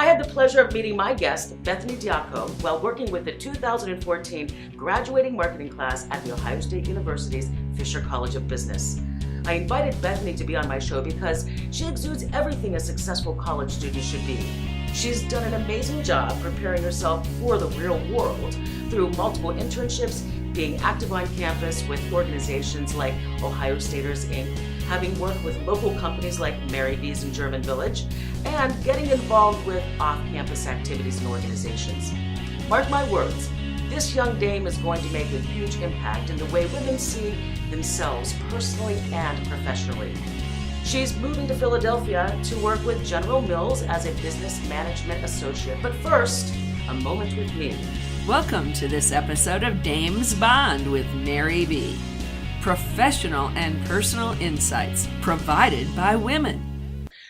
I had the pleasure of meeting my guest, Bethany Diacou, while working with the 2014 graduating marketing class at The Ohio State University's Fisher College of Business. I invited Bethany to be on my show because she exudes everything a successful college student should be. She's done an amazing job preparing herself for the real world through multiple internships, being active on campus with organizations like Ohio Staters Inc., having worked with local companies like Mary B's in German Village, and getting involved with off-campus activities and organizations. Mark my words, this young dame is going to make a huge impact in the way women see themselves personally and professionally. She's moving to Philadelphia to work with General Mills as a business management associate. But first, a moment with me. Welcome to this episode of Dames Bond with Mary B. Professional and personal insights provided by women.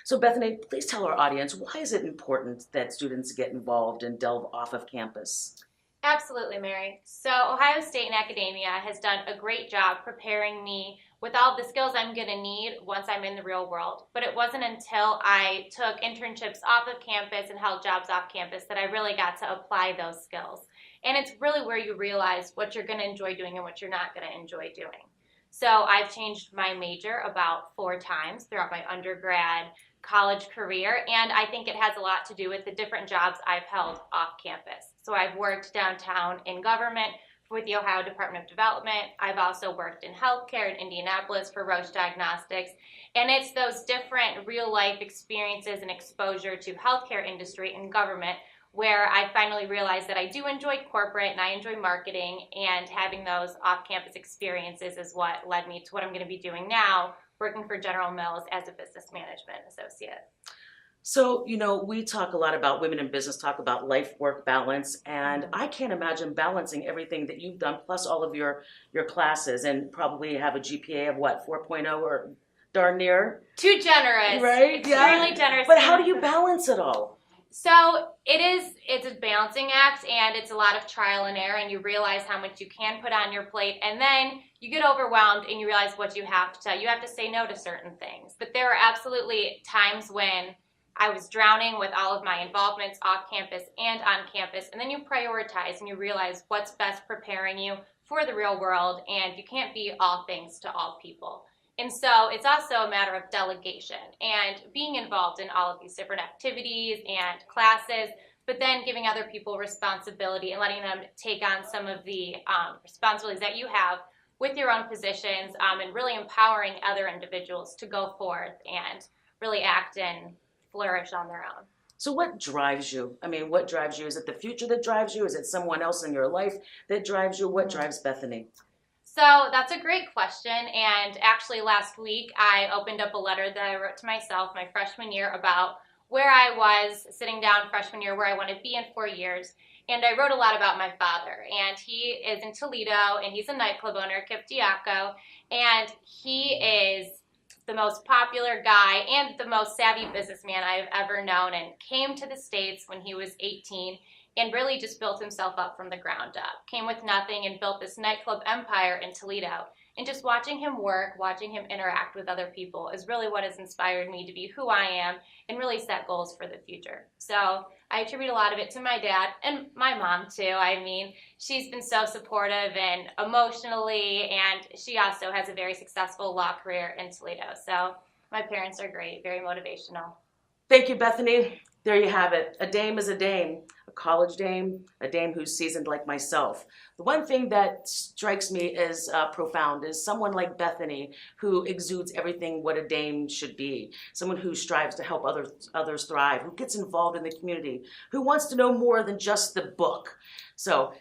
So Bethany, please tell our audience, why is it important that students get involved and delve off of campus? Absolutely, Mary. So Ohio State and academia has done a great job preparing me with all the skills I'm going to need once I'm in the real world. But it wasn't until I took internships off of campus and held jobs off campus that I really got to apply those skills. And it's really where you realize what you're going to enjoy doing and what you're not going to enjoy doing. So I've changed my major about 4 times throughout my undergrad, college career, and I think it has a lot to do with the different jobs I've held off campus. So I've worked downtown in government with the Ohio Department of Development. I've also worked in healthcare in Indianapolis for Roche Diagnostics. And it's those different real-life experiences and exposure to healthcare industry and government where I finally realized that I do enjoy corporate and I enjoy marketing, and having those off-campus experiences is what led me to what I'm going to be doing now, working for General Mills as a business management associate. So, we talk a lot about women in business, talk about life-work balance, and I can't imagine balancing everything that you've done, plus all of your classes, and probably have a GPA of what, 4.0 or darn near? Too generous. Right? Extremely generous. But how do you balance it all? So it's a balancing act, and it's a lot of trial and error, and you realize how much you can put on your plate, and then you get overwhelmed and you realize what you have to say no to certain things. But there are absolutely times when I was drowning with all of my involvements off campus and on campus, and then you prioritize and you realize what's best preparing you for the real world, and you can't be all things to all people. And so it's also a matter of delegation and being involved in all of these different activities and classes, but then giving other people responsibility and letting them take on some of the responsibilities that you have with your own positions, and really empowering other individuals to go forth and really act and flourish on their own. So what drives you? What drives you? Is it the future that drives you? Is it someone else in your life that drives you? What drives Bethany? So that's a great question, and actually last week I opened up a letter that I wrote to myself my freshman year about where I was sitting down freshman year, where I want to be in 4 years, and I wrote a lot about my father, and he is in Toledo, and he's a nightclub owner, Bethany Diacou, and he is the most popular guy and the most savvy businessman I've ever known, and came to the States when he was 18 and really just built himself up from the ground up. Came with nothing and built this nightclub empire in Toledo. And just watching him work, watching him interact with other people is really what has inspired me to be who I am and really set goals for the future. So I attribute a lot of it to my dad and my mom too. She's been so supportive and emotionally, and she also has a very successful law career in Toledo. So my parents are great, very motivational. Thank you, Bethany. There you have it. A dame is a dame. A college dame, a dame who's seasoned like myself. The one thing that strikes me as profound is someone like Bethany, who exudes everything what a dame should be. Someone who strives to help others thrive, who gets involved in the community, who wants to know more than just the book. So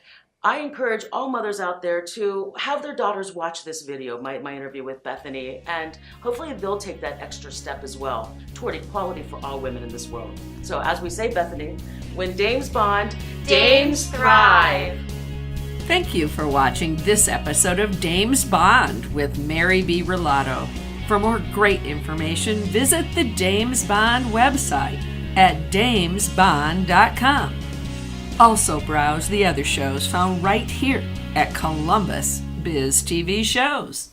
I encourage all mothers out there to have their daughters watch this video, my interview with Bethany, and hopefully they'll take that extra step as well toward equality for all women in this world. So as we say, Bethany, when dames bond, dames thrive. Thank you for watching this episode of Dames Bond with Mary B Relotto. For more great information, visit the Dames Bond website at damesbond.com. Also browse the other shows found right here at Columbus Biz TV Shows.